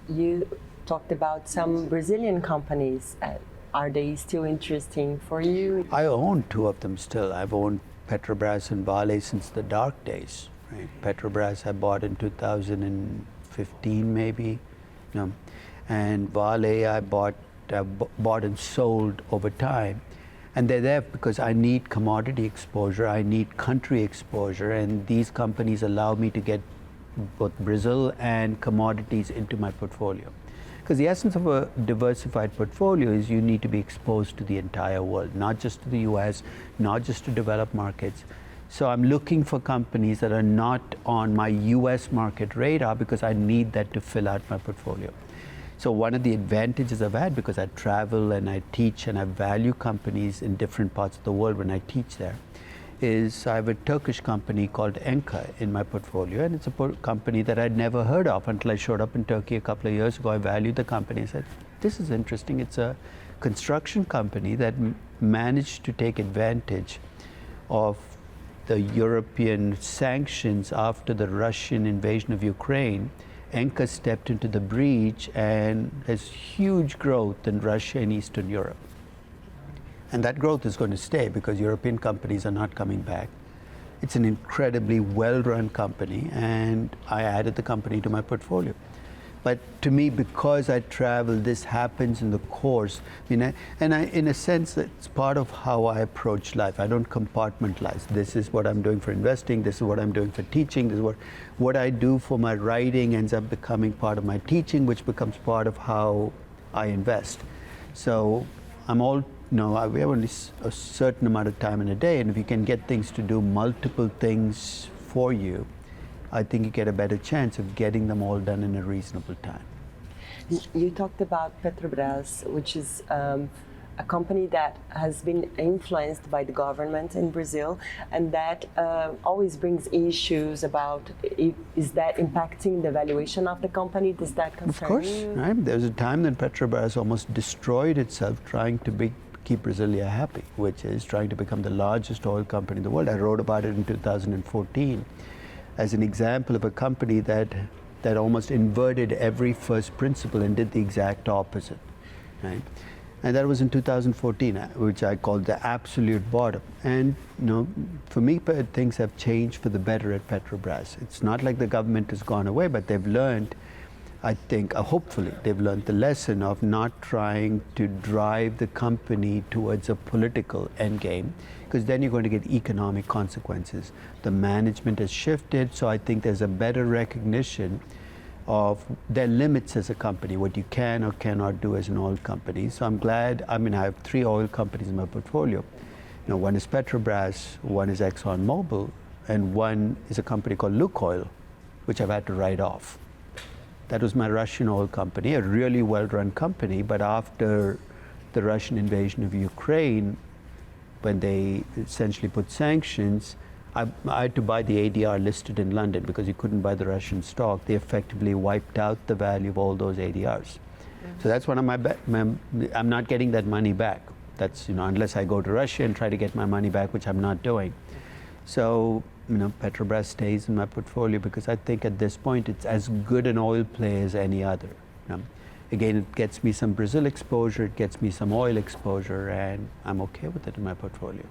you talked about some Brazilian companies. Are they still interesting for you? I own two of them still. I've owned Petrobras and Vale since the dark days. Right? Petrobras I bought in 2015 maybe, and Vale I bought and sold over time. And they're there because I need commodity exposure, I need country exposure, and these companies allow me to get both Brazil and commodities into my portfolio. Because the essence of a diversified portfolio is you need to be exposed to the entire world, not just to the US, not just to developed markets. So I'm looking for companies that are not on my US market radar because I need that to fill out my portfolio. So one of the advantages I've had, because I travel and I teach and I value companies in different parts of the world when I teach there, is I have a Turkish company called Enka in my portfolio, and it's a company that I'd never heard of until I showed up in Turkey a couple of years ago. I valued the company. I said, this is interesting. It's a construction company that managed to take advantage of the European sanctions after the Russian invasion of Ukraine. Enka stepped into the breach and has huge growth in Russia and Eastern Europe. And that growth is going to stay because European companies are not coming back. It's an incredibly well-run company, and I added the company to my portfolio. But to me, because I travel, this happens in the course. In a sense, it's part of how I approach life. I don't compartmentalize. This is what I'm doing for investing. This is what I'm doing for teaching. This is what I do for my writing ends up becoming part of my teaching, which becomes part of how I invest. So we have only a certain amount of time in a day, and if you can get things to do multiple things for you, I think you get a better chance of getting them all done in a reasonable time. You talked about Petrobras, which is a company that has been influenced by the government in Brazil, and that always brings issues about, is that impacting the valuation of the company? Does that concern you? Of course, right? There was a time that Petrobras almost destroyed itself trying to keep Brasilia happy, which is trying to become the largest oil company in the world. I wrote about it in 2014. As an example of a company that almost inverted every first principle and did the exact opposite, right? And that was in 2014, which I called the absolute bottom. And for me, things have changed for the better at Petrobras. It's not like the government has gone away, but they've learned, I think, hopefully, they've learned the lesson of not trying to drive the company towards a political endgame, because then you're going to get economic consequences. The management has shifted, so I think there's a better recognition of their limits as a company, what you can or cannot do as an oil company. So I'm glad, I have 3 oil companies in my portfolio. One is Petrobras, one is ExxonMobil, and one is a company called Lukoil, which I've had to write off. That was my Russian oil company, a really well-run company, but after the Russian invasion of Ukraine, when they essentially put sanctions, I had to buy the ADR listed in London because you couldn't buy the Russian stock. They effectively wiped out the value of all those ADRs. So that's one of I'm not getting that money back. That's, unless I go to Russia and try to get my money back, which I'm not doing. So, Petrobras stays in my portfolio because I think at this point it's as good an oil play as any other. Again, it gets me some Brazil exposure, it gets me some oil exposure, and I'm okay with it in my portfolio.